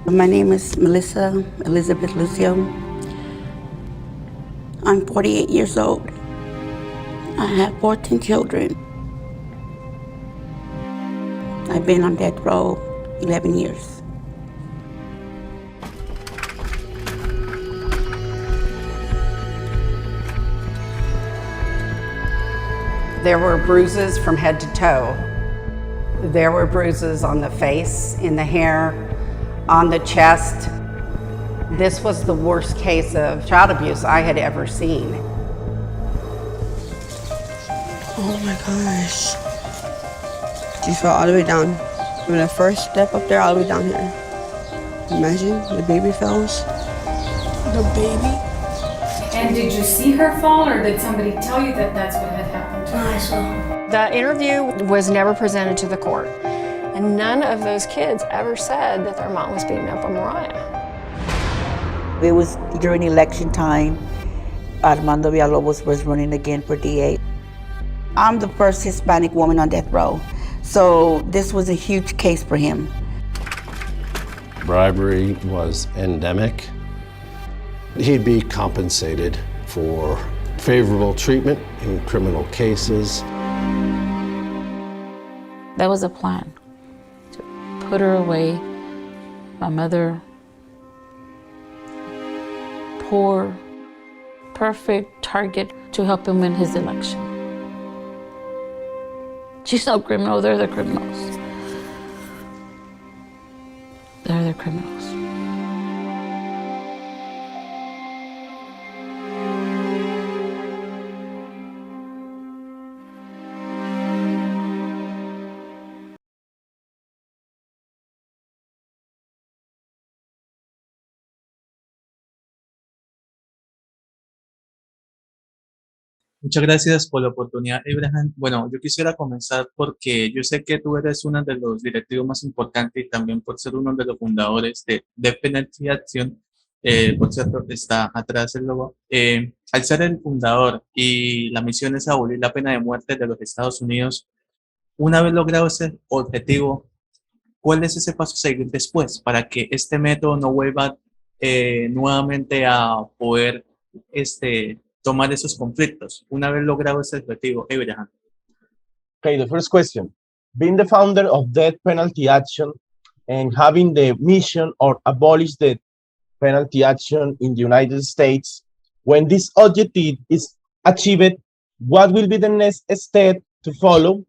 My name is Melissa Lucio. I'm 48 years old. I have 14 children. I've been on death row 11 years. There were bruises from head to toe. There were bruises on the face, in the hair, on the chest. This was the worst case of child abuse I had ever seen. Oh my gosh. She fell all the way down. From the first step up there all the way down here. Imagine the baby falls. The baby? And did you see her fall, or did somebody tell you that that's what had happened? I saw. The interview was never presented to the court, and none of those kids ever said that their mom was beating up on Mariah. It was during election time. Armando Villalobos was running again for DA. I'm the first Hispanic woman on death row, so this was a huge case for him. Bribery was endemic. He'd be compensated for favorable treatment in criminal cases. That was a plan, to put her away. My mother, poor, perfect target to help him win his election. She's no criminal, they're the criminals. They're the criminals. Muchas gracias por la oportunidad, Abraham. Bueno, yo quisiera comenzar porque yo sé que tú eres uno de los directivos más importantes y también por ser uno de los fundadores de Penalty Action. Por cierto, está atrás el logo. Al ser el fundador y la misión es abolir la pena de muerte de los Estados Unidos, una vez logrado ese objetivo, ¿cuál es ese paso a seguir después para que este método no vuelva nuevamente a poder tomar esos conflictos una vez logrado ese objetivo? Abraham. Okay, the first question. Being the founder of Death Penalty Action and having the mission or abolish the penalty action in the United States, when this objective is achieved, what will be the next step to follow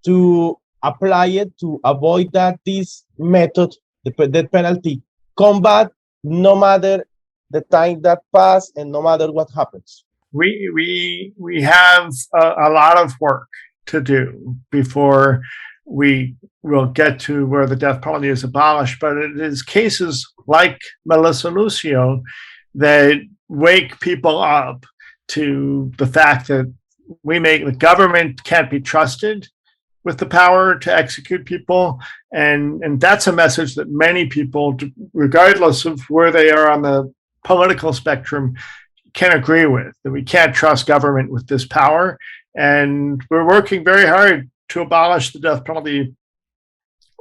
to apply it to avoid that this method, the death penalty, combat no matter the time that pass and no matter what happens? We have a lot of work to do before we will get to where the death penalty is abolished. But it is cases like Melissa Lucio that wake people up to the fact that the government can't be trusted with the power to execute people. And that's a message that many people, regardless of where they are on the political spectrum, can agree with, that we can't trust government with this power. And we're working very hard to abolish the death penalty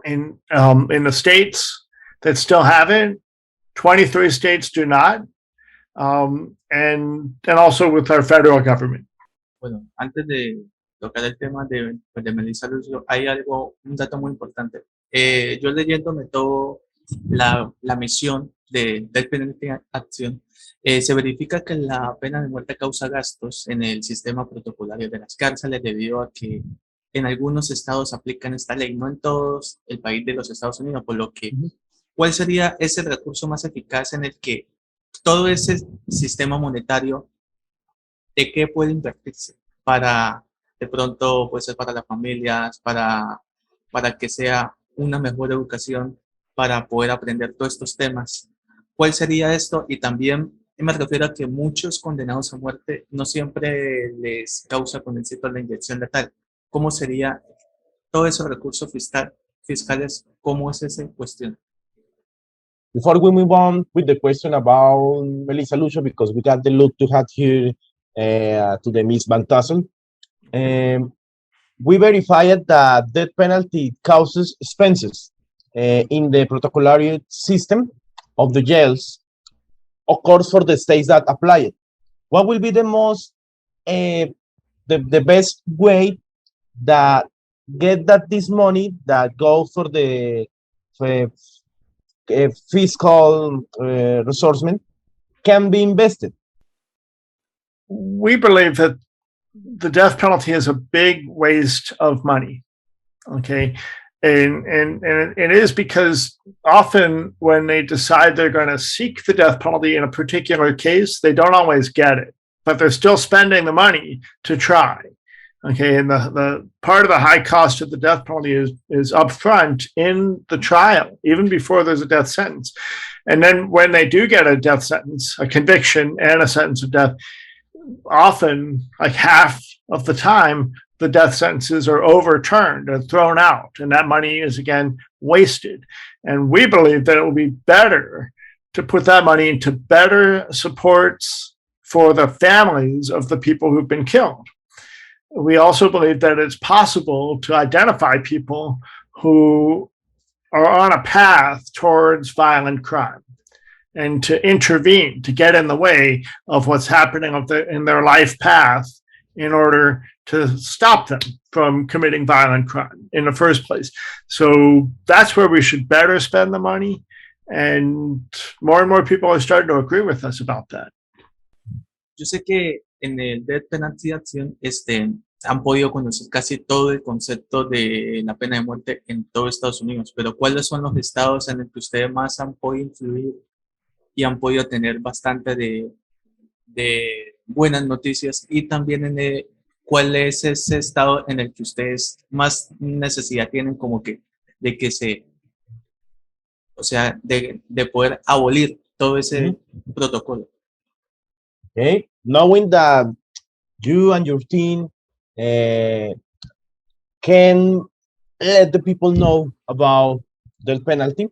in the states that still have it. 23 states do not. And also with our federal government. Bueno, antes de tocar el tema de Melissa Lucio, hay un dato muy importante. Yo leyéndome todo la misión de Death Penalty Action, se verifica que la pena de muerte causa gastos en el sistema protocolario de las cárceles debido a que en algunos estados aplican esta ley, no en todos el país de los Estados Unidos, por lo que, ¿cuál sería ese recurso más eficaz en el que todo ese sistema monetario, de qué puede invertirse para, de pronto, puede ser para las familias, para que sea una mejor educación, para poder aprender todos estos temas? ¿Cuál sería esto? Y también me refiero a que muchos condenados a muerte no siempre les causa con éxito la inyección letal. ¿Cómo sería todos esos recursos fiscales? ¿Cómo es esa cuestión? Before we move on with the question about Melissa Lucio, because we got the look to have here to the Miss Van Tassel, we verified that death penalty causes expenses. in the protocolary system of the jails occurs for the states that apply it. What will be the most, the best way that get that this money that goes for the fiscal resourcement can be invested? We believe that the death penalty is a big waste of money. Okay. And it is because often when they decide they're going to seek the death penalty in a particular case, they don't always get it, but they're still spending the money to try. Okay, and the part of the high cost of the death penalty is upfront in the trial, even before there's a death sentence. And then when they do get a death sentence, a conviction and a sentence of death, often like half of the time, the death sentences are overturned or thrown out, and that money is again wasted. And we believe that it will be better to put that money into better supports for the families of the people who've been killed. We also believe that it's possible to identify people who are on a path towards violent crime and to intervene, to get in the way of what's happening in their life path in order to stop them from committing violent crime in the first place. So that's where we should better spend the money. And more people are starting to agree with us about that. Yo sé que en el Death Penalty Action han podido conocer casi todo el concepto de la pena de muerte en todo Estados Unidos, pero ¿cuáles son los estados en los que ustedes más han podido influir y han podido tener bastante de buenas noticias? Y también ¿cuál es ese estado en el que ustedes más necesidad tienen como que de que o sea, de poder abolir todo ese protocolo? Okay, knowing that you and your team can let the people know about the penalty,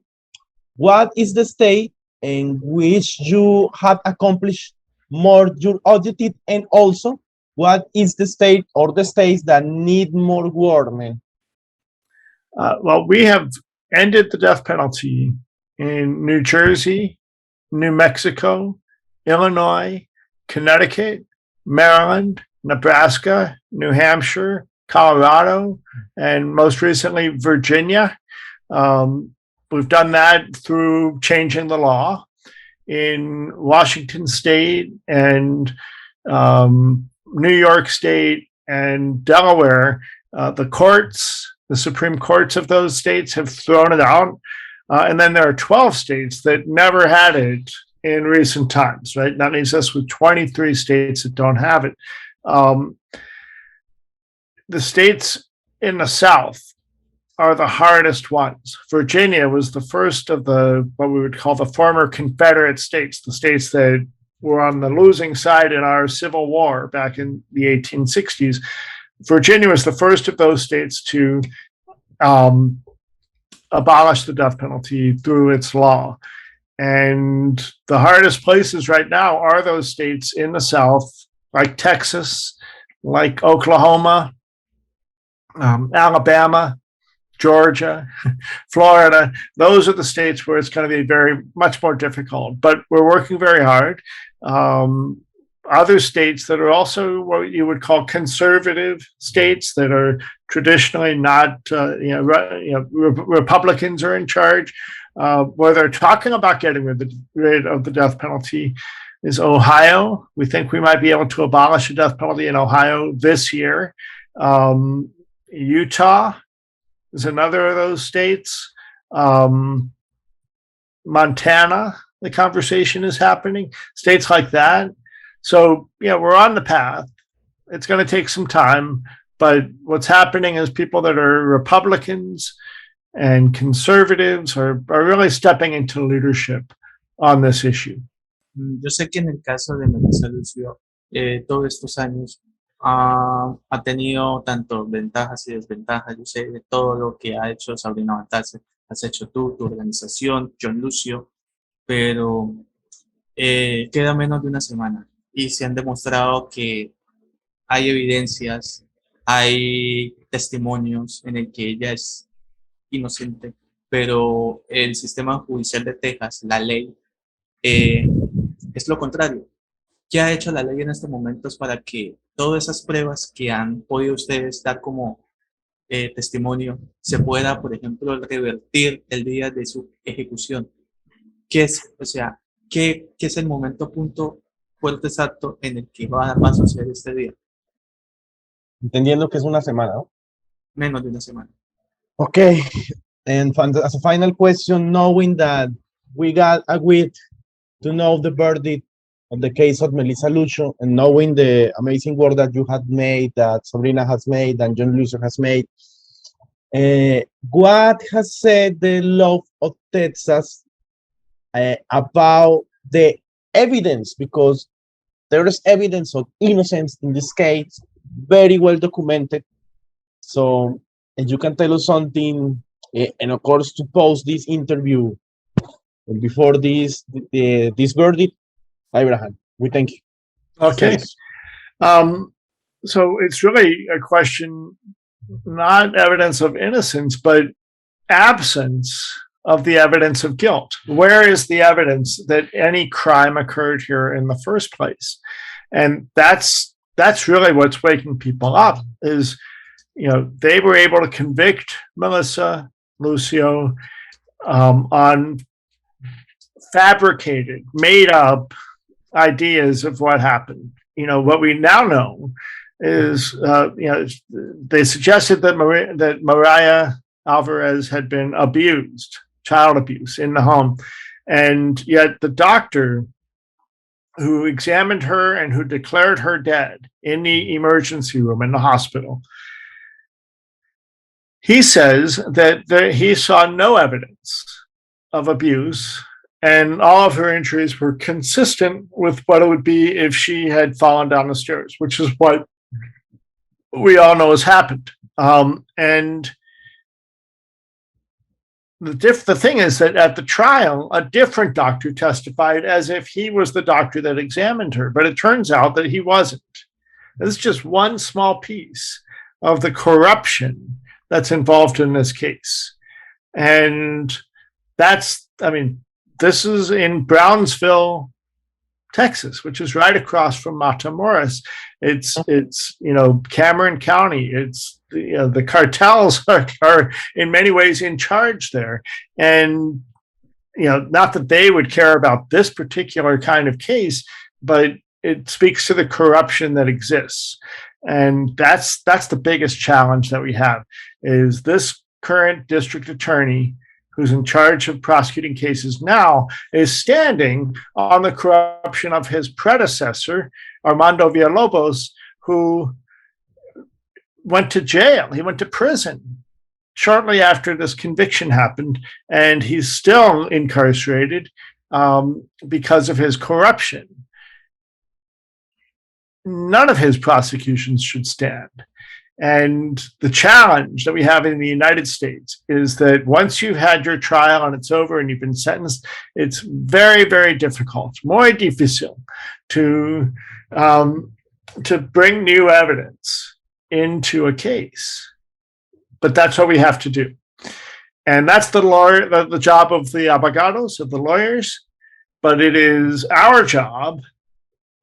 what is the state in which you have accomplished more your objective, and also what is the state or the states that need more warning? Well, we have ended the death penalty in New Jersey, New Mexico, Illinois, Connecticut, Maryland, Nebraska, New Hampshire, Colorado, and most recently Virginia. We've done that through changing the law. In Washington State and New York State and Delaware, the Supreme Courts of those states have thrown it out. And then there are 12 states that never had it in recent times, right? That leaves us with 23 states that don't have it. The states in the South are the hardest ones. Virginia was the first of what we would call the former Confederate states, the states that were on the losing side in our Civil War back in the 1860s. Virginia was the first of those states to abolish the death penalty through its law. And the hardest places right now are those states in the South, like Texas, like Oklahoma, Alabama, Georgia, Florida. Those are the states where it's going to be much more difficult, but we're working very hard. Other states that are also what you would call conservative states that are traditionally not, Republicans are in charge, where they're talking about getting rid of the death penalty is Ohio. We think we might be able to abolish the death penalty in Ohio this year. Utah is another of those states. Montana, the conversation is happening. States like that. So, we're on the path. It's going to take some time, but what's happening is people that are Republicans and conservatives are really stepping into leadership on this issue. Yo sé que en el caso de Melissa Lucio, todos estos años ha tenido tanto ventajas y desventajas. Yo sé de todo lo que ha hecho Sabrina Baltazar, has hecho tú, tu organización, Jhon Lucio, pero queda menos de una semana y se han demostrado que hay evidencias, hay testimonios en el que ella es inocente, pero el sistema judicial de Texas, la ley, es lo contrario. ¿Qué ha hecho la ley en estos momentos para que todas esas pruebas que han podido ustedes dar como testimonio se pueda, por ejemplo, revertir el día de su ejecución? ¿Qué es, o sea, qué es el momento punto fuerte exacto en el que va a suceder este día? Entendiendo que es una semana, ¿no? Menos de una semana. Okay, and as a final question, knowing that we got agreed to know the verdict of the case of Melissa Lucio, and knowing the amazing work that you had made, that Sabrina has made, and Jhon Lucio has made, what has said the law of Texas about the evidence? Because there is evidence of innocence in this case, very well documented. So, and you can tell us something, and of course, to post this interview before this verdict, Abraham, we thank you. Okay. So it's really a question, not evidence of innocence, but absence of the evidence of guilt. Where is the evidence that any crime occurred here in the first place? And that's really what's waking people up is, you know, they were able to convict Melissa Lucio on fabricated, made up ideas of what happened. You know, what we now know is, you know, they suggested that Mariah Alvarez had been abused, child abuse in the home. And yet the doctor who examined her and who declared her dead in the emergency room in the hospital, he says that he saw no evidence of abuse, and all of her injuries were consistent with what it would be if she had fallen down the stairs, which is what we all know has happened. And the thing is that at the trial, a different doctor testified as if he was the doctor that examined her, but it turns out that he wasn't. This is just one small piece of the corruption that's involved in this case. And that's, I mean, this is in Brownsville, Texas, which is right across from Matamoros. It's you know, Cameron County. It's, you know, the cartels are in many ways in charge there. And, you know, not that they would care about this particular kind of case, but it speaks to the corruption that exists. And that's the biggest challenge that we have, is this current district attorney who's in charge of prosecuting cases now is standing on the corruption of his predecessor, Armando Villalobos, who went to jail. He went to prison shortly after this conviction happened, and he's still incarcerated because of his corruption. None of his prosecutions should stand. And the challenge that we have in the United States is that once you've had your trial and it's over and you've been sentenced, it's very, very difficult, muy difícil, to bring new evidence into a case. But that's what we have to do. And that's the job of the abogados, of the lawyers. But it is our job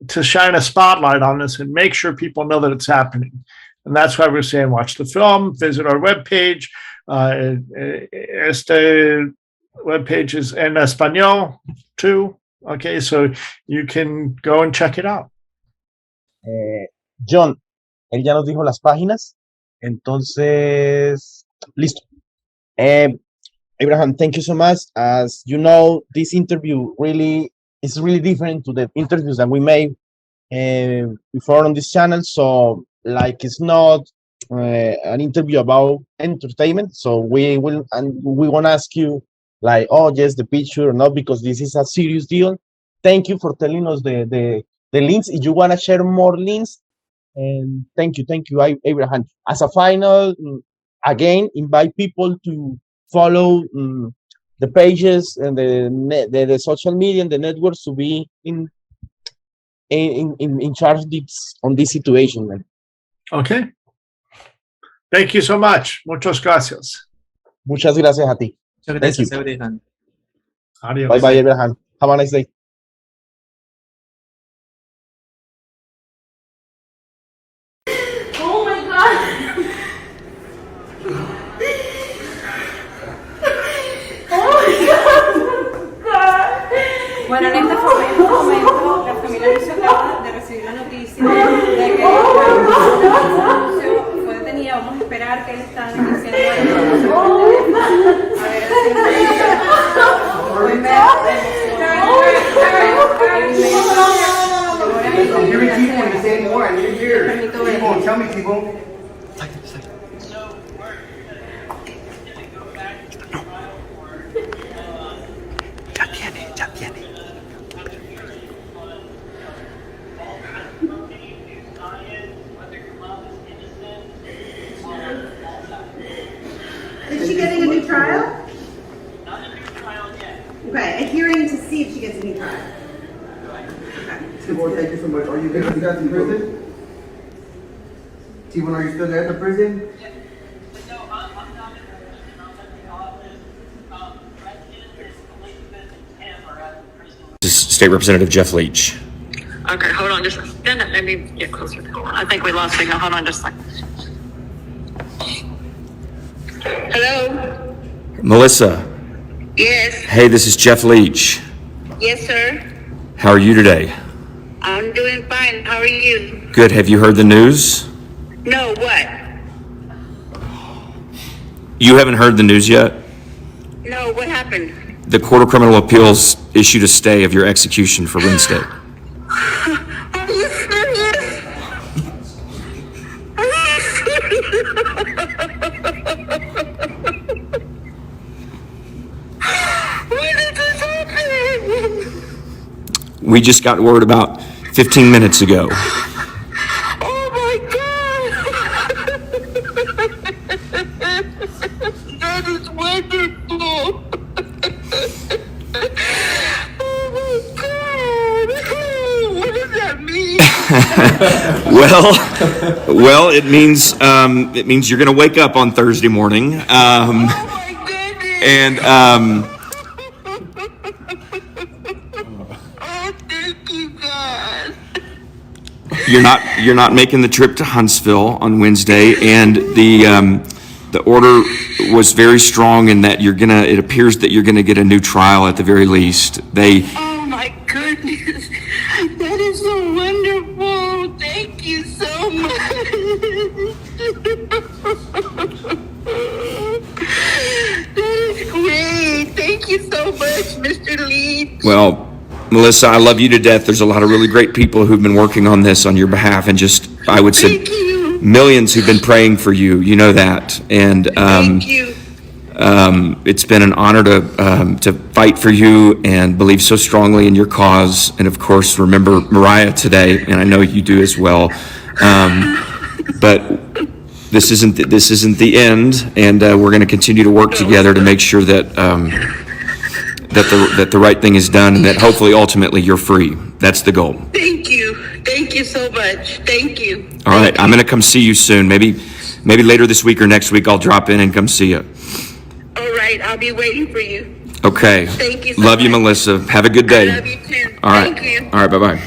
to shine a spotlight on this and make sure people know that it's happening. And that's why we're saying watch the film, visit our webpage. Este webpage is en español too. Okay, so you can go and check it out. Jhon, él ya nos dijo las páginas, entonces, listo. Abraham, thank you so much. As you know, this interview is really different to the interviews that we made before on this channel. So, like, it's not an interview about entertainment. So we want to ask you, like, oh yes, the picture or not, because this is a serious deal. Thank you for telling us the links. If you want to share more links, and thank you, Abraham. As a final, again, invite people to follow the pages and the social media and the networks to be in charge on this situation, man. Okay. Thank you so much. Muchas gracias. Muchas gracias a ti. Muchas Muchas gracias, Abraham. Adios. Bye bye, Abraham. Have a nice day. Oh my God. Bueno, en este momento, la familia Lucio acaba de recibir la noticia de que Lucio fue detenido. Vamos a esperar que él está diciendo I'm hearing people when you say more. I didn't hear. T-Bone, tell me, T-Bone. Is she getting a new trial? Okay, a hearing to see if she gets a new trial. T-Bone, thank you so much. Are you good to go to prison? T-Bone, are you still at the prison? This is State Representative Jeff Leach. Okay, hold on just a second. Let me get closer. I think we lost signal. Hold on just a second. Hello? Melissa. Yes. Hey, this is Jeff Leach. Yes, sir. How are you today? I'm doing fine. How are you? Good. Have you heard the news? No, what? You haven't heard the news yet? No, what happened? The Court of Criminal Appeals issued a stay of your execution for reinstate. Are you serious? Are you serious? When did this happen? We just got word about 15 minutes ago. Oh my God! That is wonderful! Oh my God! What does that mean? well, it means you're going to wake up on Thursday morning. Oh my goodness! And oh, thank you, God. you're not making the trip to Huntsville on Wednesday, and the order was very strong in that it appears that you're gonna get a new trial at the very least. Oh my goodness, that is so wonderful. Thank you so much. That is great. Thank you so much, Mr. Leach. Well, Melissa, I love you to death. There's a lot of really great people who've been working on this on your behalf, and I would say millions who've been praying for you. You know that, and thank you. It's been an honor to fight for you and believe so strongly in your cause. And of course, remember Mariah today, and I know you do as well. But this isn't the end, and we're going to continue to work together to make sure that that the right thing is done, and that hopefully, ultimately, you're free. That's the goal. Thank you. Thank you so much. Thank you. All right, I'm going to come see you soon. Maybe later this week or next week, I'll drop in and come see you. All right, I'll be waiting for you. Okay. Thank you so Love you, much. Melissa. Have a good day. I love you too. All right. Thank you. All right, bye-bye.